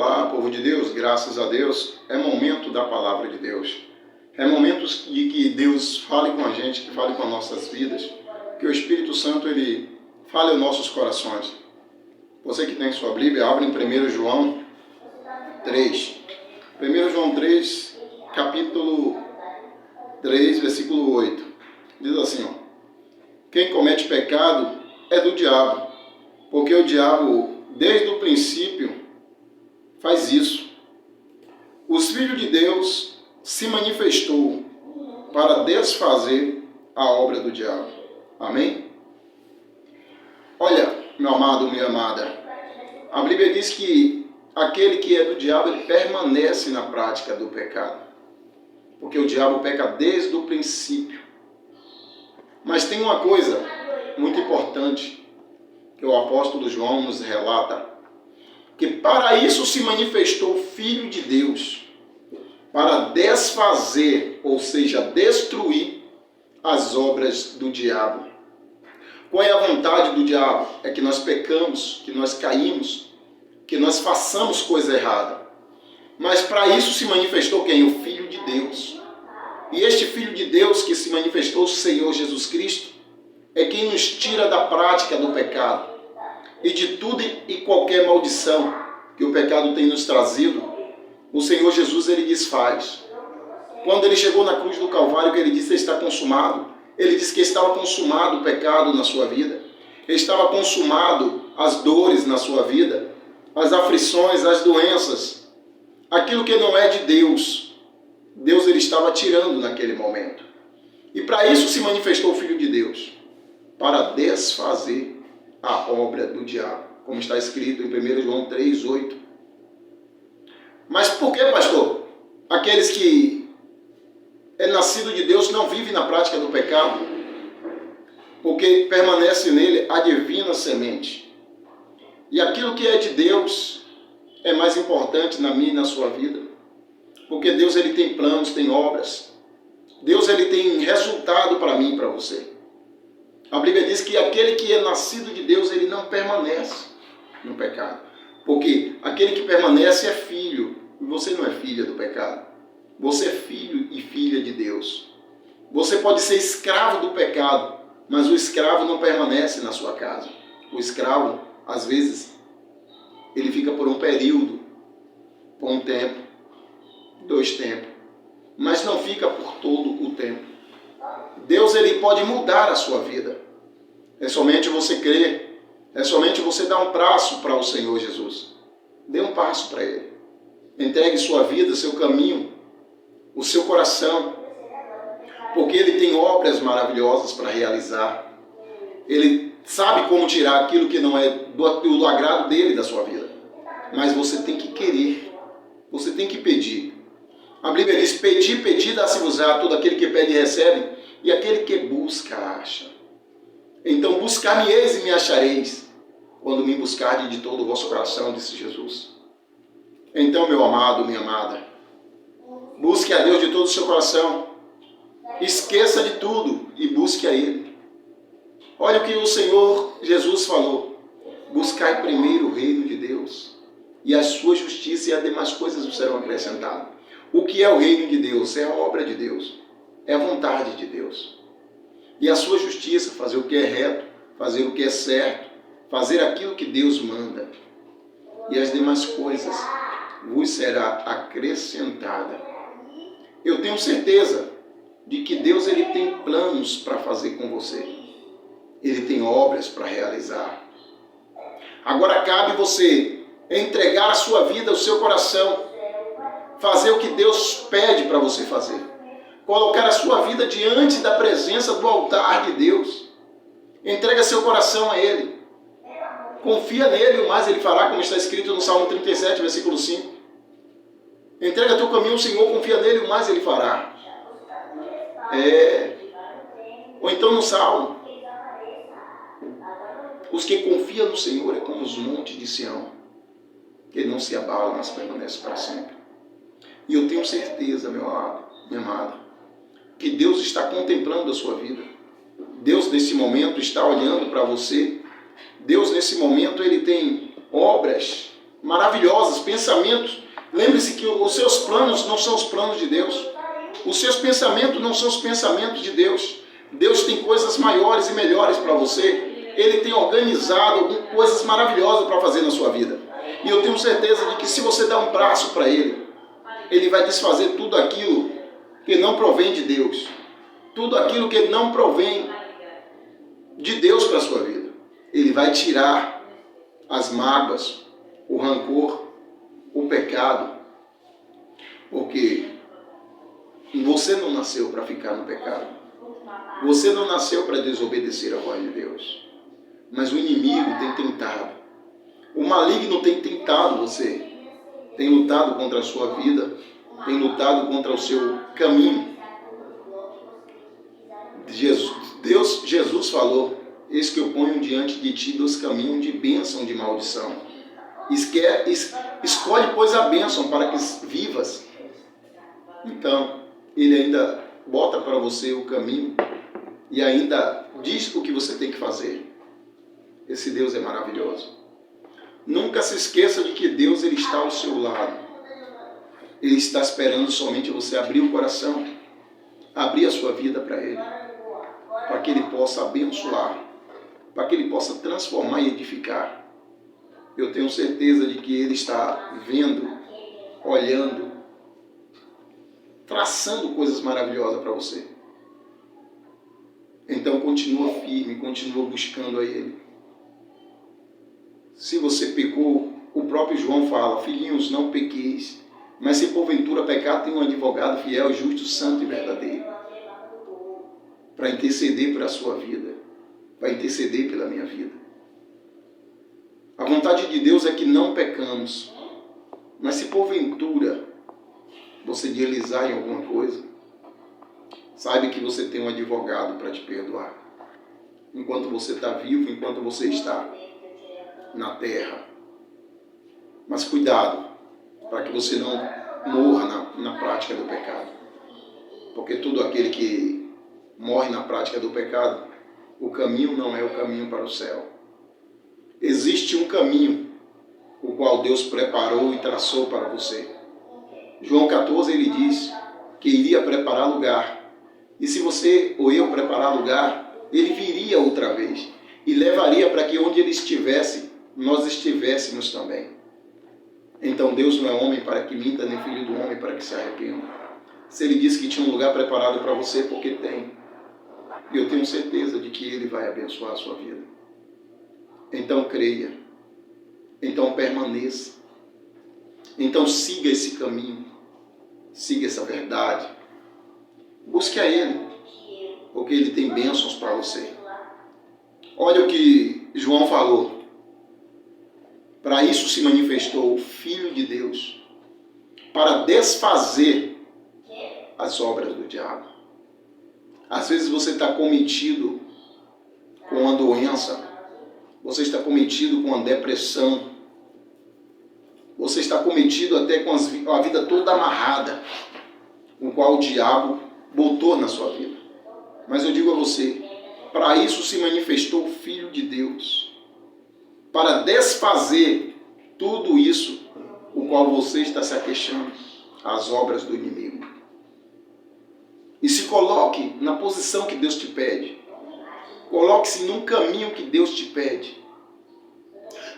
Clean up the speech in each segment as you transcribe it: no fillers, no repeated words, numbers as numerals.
Olá, povo de Deus, graças a Deus, é momento da palavra de Deus. É momento de que Deus fale com a gente, que fale com as nossas vidas, que o Espírito Santo ele fale aos nossos corações. Você que tem sua Bíblia, abre em 1 João 3. 1 João 3, capítulo 3, versículo 8. Diz assim, ó, quem comete pecado é do diabo, porque o diabo, desde o princípio, faz isso. Os filhos de Deus se manifestou para desfazer a obra do diabo. Amém? Olha, meu amado, minha amada, a Bíblia diz que aquele que é do diabo, ele permanece na prática do pecado. Porque o diabo peca desde o princípio. Mas tem uma coisa muito importante que o apóstolo João nos relata, que para isso se manifestou o Filho de Deus, para desfazer, ou seja, destruir as obras do diabo. Qual é a vontade do diabo? É que nós pecamos, que nós caímos, que nós façamos coisa errada. Mas para isso se manifestou quem? O Filho de Deus. E este Filho de Deus que se manifestou, o Senhor Jesus Cristo, é quem nos tira da prática do pecado e de tudo e qualquer maldição que o pecado tem nos trazido. O Senhor Jesus, ele desfaz. Quando ele chegou na cruz do Calvário, que ele disse, está consumado, ele disse que estava consumado o pecado na sua vida, estava consumado as dores na sua vida, as aflições, as doenças, aquilo que não é de Deus, Deus ele estava tirando naquele momento. E para isso se manifestou o Filho de Deus, para desfazer a obra do diabo, como está escrito em 1 João 3, 8. Mas por que, pastor? Aqueles que é nascido de Deus não vivem na prática do pecado, porque permanece nele a divina semente. E aquilo que é de Deus é mais importante na minha e na sua vida, porque Deus ele tem planos, tem obras. Deus ele tem resultado para mim e para você. A Bíblia diz que aquele que é nascido de Deus, ele não permanece no pecado. Porque aquele que permanece é filho. E você não é filha do pecado. Você é filho e filha de Deus. Você pode ser escravo do pecado, mas o escravo não permanece na sua casa. O escravo, às vezes, ele fica por um período, por um tempo, 2 tempos, mas não fica por todo o tempo. Deus ele pode mudar a sua vida. É somente você crer. É somente você dar um passo para o Senhor Jesus. Dê um passo para Ele. Entregue sua vida, seu caminho, o seu coração. Porque Ele tem obras maravilhosas para realizar. Ele sabe como tirar aquilo que não é do agrado dele da sua vida. Mas você tem que querer. Você tem que pedir. A Bíblia diz, pedi, dá-se-vos-á, todo aquele que pede recebe, e aquele que busca, acha. Então buscar-me-eis e me achareis, quando me buscardes de todo o vosso coração, disse Jesus. Então, meu amado, minha amada, busque a Deus de todo o seu coração, esqueça de tudo e busque a Ele. Olha o que o Senhor Jesus falou, buscai primeiro o reino de Deus, e a sua justiça e as demais coisas vos serão acrescentadas. O que é o reino de Deus? É a obra de Deus. É a vontade de Deus. E a sua justiça, fazer o que é reto, fazer o que é certo, fazer aquilo que Deus manda. E as demais coisas vos será acrescentada. Eu tenho certeza de que Deus ele tem planos para fazer com você. Ele tem obras para realizar. Agora cabe você entregar a sua vida, o seu coração, fazer o que Deus pede para você fazer. Colocar a sua vida diante da presença do altar de Deus. Entrega seu coração a Ele. Confia nele, o mais Ele fará, como está escrito no Salmo 37, versículo 5. Entrega teu caminho ao Senhor, confia nele, o mais Ele fará. Ou então no Salmo. Os que confiam no Senhor é como os montes de Sião, que não se abalam, mas permanecem para sempre. E eu tenho certeza, meu amado, minha amada, que Deus está contemplando a sua vida. Deus nesse momento está olhando para você. Deus nesse momento ele tem obras maravilhosas, pensamentos. Lembre-se que os seus planos não são os planos de Deus. Os seus pensamentos não são os pensamentos de Deus. Deus tem coisas maiores e melhores para você. Ele tem organizado coisas maravilhosas para fazer na sua vida. E eu tenho certeza de que se você dá um braço para Ele, Ele vai desfazer tudo aquilo que não provém de Deus. Tudo aquilo que não provém de Deus para a sua vida. Ele vai tirar as mágoas, o rancor, o pecado. Porque você não nasceu para ficar no pecado. Você não nasceu para desobedecer a voz de Deus. Mas o inimigo tem tentado. O maligno tem tentado você. Tem lutado contra a sua vida. Tem lutado contra o seu caminho. Jesus falou: eis que eu ponho diante de ti 2 caminhos de bênção e de maldição. Escolhe, pois, a bênção para que vivas. Então, Ele ainda bota para você o caminho e ainda diz o que você tem que fazer. Esse Deus é maravilhoso. Nunca se esqueça de que Deus ele está ao seu lado. Ele está esperando somente você abrir o coração, abrir a sua vida para Ele, para que Ele possa abençoar, para que Ele possa transformar e edificar. Eu tenho certeza de que Ele está vendo, olhando, traçando coisas maravilhosas para você. Então continua firme, continua buscando a Ele. Se você pecou, o próprio João fala: filhinhos, não pequeis, mas se porventura pecar, tem um advogado fiel, justo, santo e verdadeiro, para interceder pela sua vida, para interceder pela minha vida. A vontade de Deus é que não pecamos, mas se porventura você deslizar em alguma coisa, saiba que você tem um advogado para te perdoar. Enquanto você está vivo, enquanto você está na terra. Mas cuidado, para que você não morra na prática do pecado. Porque todo aquele que morre na prática do pecado, o caminho não é o caminho para o céu. Existe um caminho, o qual Deus preparou e traçou para você. João 14, ele diz que iria preparar lugar. E se você ou eu preparar lugar, ele viria outra vez e levaria para que onde ele estivesse, nós estivéssemos também. Então Deus não é homem para que minta, nem filho do homem para que se arrependa. Se Ele disse que tinha um lugar preparado para você, porque tem. E eu tenho certeza de que Ele vai abençoar a sua vida. Então creia. Então permaneça. Então siga esse caminho. Siga essa verdade. Busque a Ele, porque Ele tem bênçãos para você. Olha o que João falou. Para isso se manifestou o Filho de Deus, para desfazer as obras do diabo. Às vezes você está cometido com uma doença, você está cometido com uma depressão, você está cometido até com a vida toda amarrada, com o qual o diabo botou na sua vida. Mas eu digo a você, para isso se manifestou o Filho de Deus, para desfazer tudo isso, o qual você está se aqueixando, as obras do inimigo. E se coloque na posição que Deus te pede. Coloque-se num caminho que Deus te pede.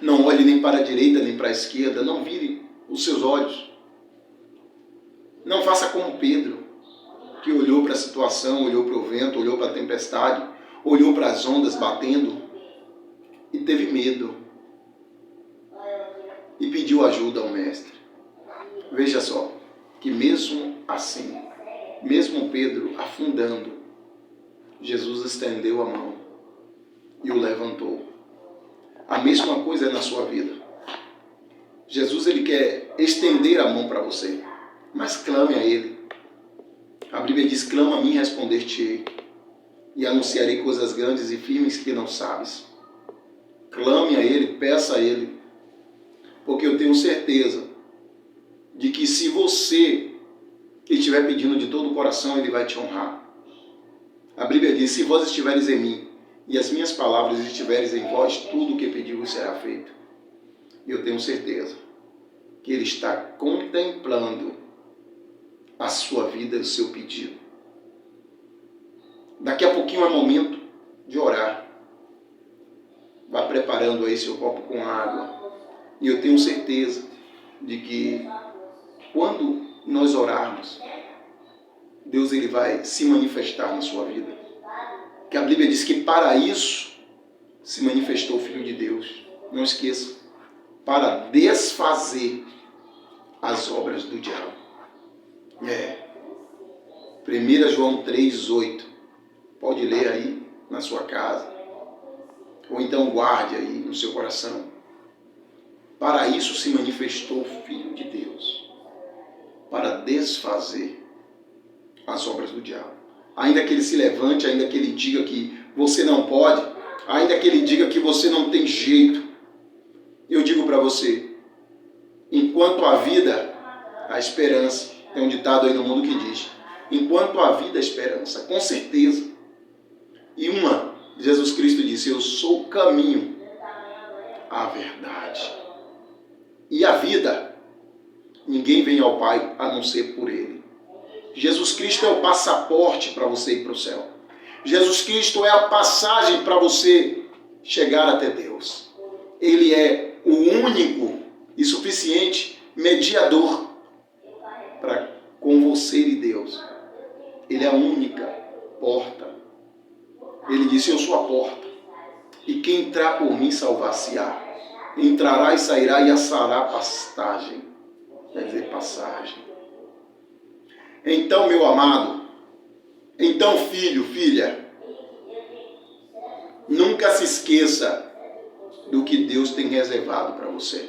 Não olhe nem para a direita nem para a esquerda, não vire os seus olhos. Não faça como Pedro, que olhou para a situação, olhou para o vento, olhou para a tempestade, olhou para as ondas batendo e teve medo. E pediu ajuda ao mestre. Veja só, que mesmo assim, mesmo Pedro afundando, Jesus estendeu a mão e o levantou. A mesma coisa é na sua vida. Jesus ele quer estender a mão para você, mas clame a Ele. A Bíblia diz: clama a mim e responder-te-ei, e anunciarei coisas grandes e firmes que não sabes. Clame a Ele, peça a Ele, porque eu tenho certeza de que se você estiver pedindo de todo o coração, Ele vai te honrar. A Bíblia diz: se vós estiveres em mim e as minhas palavras estiveres em vós, tudo o que pedires será feito. E eu tenho certeza que Ele está contemplando a sua vida e o seu pedido. Daqui a pouquinho é momento de orar. Vá preparando aí seu copo com água. E eu tenho certeza de que quando nós orarmos, Deus ele vai se manifestar na sua vida. Que a Bíblia diz que para isso se manifestou o Filho de Deus. Não esqueça. Para desfazer as obras do diabo. 1 João 3,8. Pode ler aí na sua casa. Ou então guarde aí no seu coração. Para isso se manifestou o Filho de Deus. Para desfazer as obras do diabo. Ainda que ele se levante, ainda que ele diga que você não pode, ainda que ele diga que você não tem jeito, eu digo para você, enquanto há vida, há esperança. Tem um ditado aí no mundo que diz, enquanto há vida, há esperança, com certeza. E Jesus Cristo disse, eu sou o caminho, a verdade e a vida. Ninguém vem ao Pai a não ser por Ele. Jesus Cristo é o passaporte para você ir para o céu. Jesus Cristo é a passagem para você chegar até Deus. Ele é o único e suficiente mediador com você e Deus. Ele é a única porta. Ele disse, eu sou a porta. E quem entrar por mim salvar-se-á. Entrará e sairá e assará pastagem. Quer dizer, passagem. Então, meu amado, então, filho, filha, nunca se esqueça do que Deus tem reservado para você.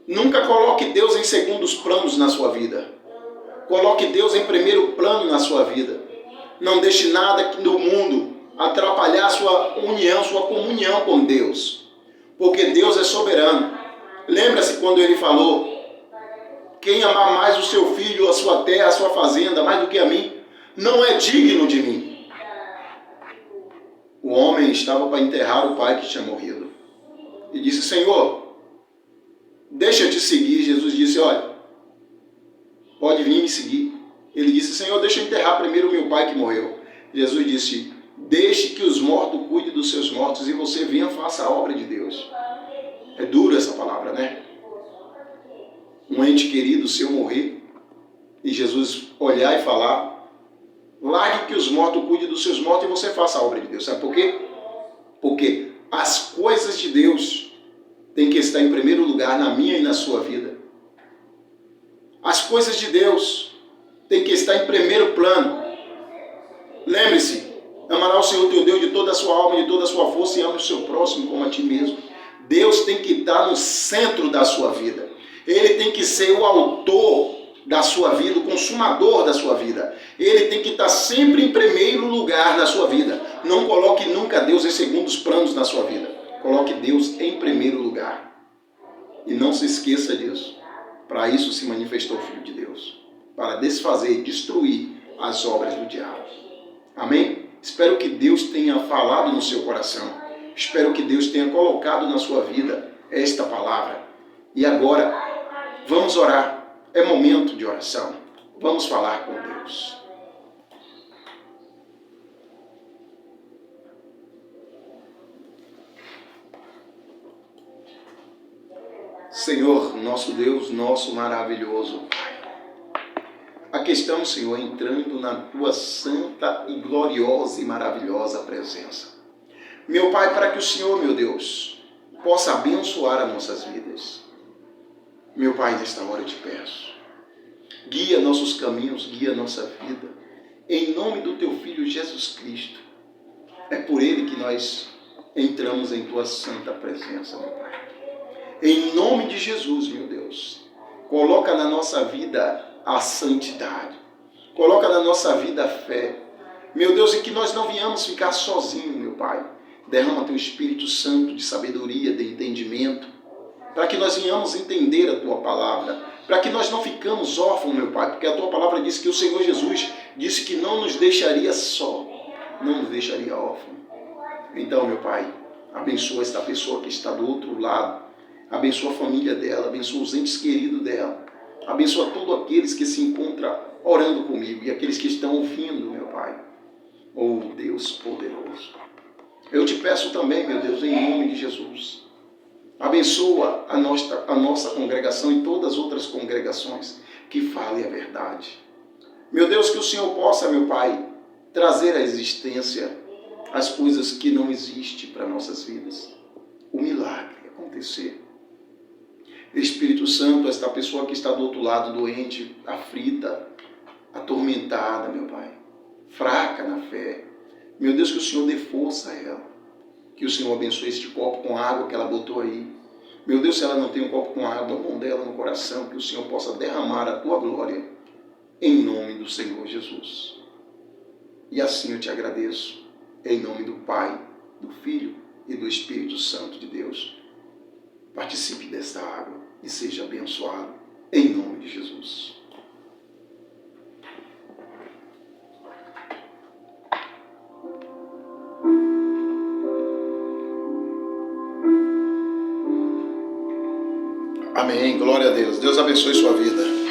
Nunca coloque Deus em segundos planos na sua vida. Coloque Deus em primeiro plano na sua vida. Não deixe nada do mundo atrapalhar a sua união, sua comunhão com Deus. Porque Deus é soberano. Lembra-se quando ele falou, quem amar mais o seu filho, a sua terra, a sua fazenda, mais do que a mim, não é digno de mim. O homem estava para enterrar o pai que tinha morrido. E disse, Senhor, deixa eu te seguir. Jesus disse, olha, pode vir me seguir. Ele disse, Senhor, deixa eu enterrar primeiro o meu pai que morreu. Jesus disse, deixe que os mortos cuidem dos seus mortos e você venha e faça a obra de Deus. É dura essa palavra, né? Um ente querido seu morrer e Jesus olhar e falar, largue que os mortos cuidem dos seus mortos e você faça a obra de Deus. Sabe por quê? Porque as coisas de Deus têm que estar em primeiro lugar na minha e na sua vida. As coisas de Deus têm que estar em primeiro plano. Lembre-se, amará o Senhor teu Deus de toda a sua alma, de toda a sua força e ame o seu próximo como a ti mesmo. Deus tem que estar no centro da sua vida. Ele tem que ser o autor da sua vida, o consumador da sua vida. Ele tem que estar sempre em primeiro lugar na sua vida. Não coloque nunca Deus em segundos planos na sua vida. Coloque Deus em primeiro lugar. E não se esqueça disso. Para isso se manifestou o Filho de Deus. Para desfazer e destruir as obras do diabo. Amém? Espero que Deus tenha falado no seu coração. Espero que Deus tenha colocado na sua vida esta palavra. E agora, vamos orar. É momento de oração. Vamos falar com Deus. Senhor, nosso Deus, nosso maravilhoso Pai. Aqui estamos, Senhor, entrando na Tua santa e gloriosa e maravilhosa presença. Meu Pai, para que o Senhor, meu Deus, possa abençoar as nossas vidas. Meu Pai, nesta hora eu te peço, guia nossos caminhos, guia nossa vida, em nome do Teu Filho Jesus Cristo. É por Ele que nós entramos em Tua santa presença, meu Pai. Em nome de Jesus, meu Deus, coloca na nossa vida a santidade, coloca na nossa vida a fé. Meu Deus, e que nós não venhamos ficar sozinhos, meu Pai. Derrama Teu Espírito Santo de sabedoria, de entendimento, para que nós venhamos entender a Tua palavra, para que nós não ficamos órfãos, meu Pai, porque a Tua palavra diz que o Senhor Jesus disse que não nos deixaria só, não nos deixaria órfãos. Então, meu Pai, abençoa esta pessoa que está do outro lado, Abençoa a família dela, abençoa os entes queridos dela. Abençoa todos aqueles que se encontram orando comigo e aqueles que estão ouvindo, meu Pai. Oh, Deus poderoso. Eu te peço também, meu Deus, em nome de Jesus. Abençoa a nossa congregação e todas as outras congregações que falem a verdade. Meu Deus, que o Senhor possa, meu Pai, trazer à existência as coisas que não existem para nossas vidas. O milagre acontecer. Espírito Santo, esta pessoa que está do outro lado, doente, aflita, atormentada, meu Pai, fraca na fé. Meu Deus, que o Senhor dê força a ela. Que o Senhor abençoe este copo com água que ela botou aí. Meu Deus, se ela não tem um copo com água, a mão dela no coração, que o Senhor possa derramar a tua glória, em nome do Senhor Jesus. E assim eu te agradeço, em nome do Pai, do Filho e do Espírito Santo de Deus. Participe desta água e seja abençoado, em nome de Jesus. Amém. Glória a Deus. Deus abençoe sua vida.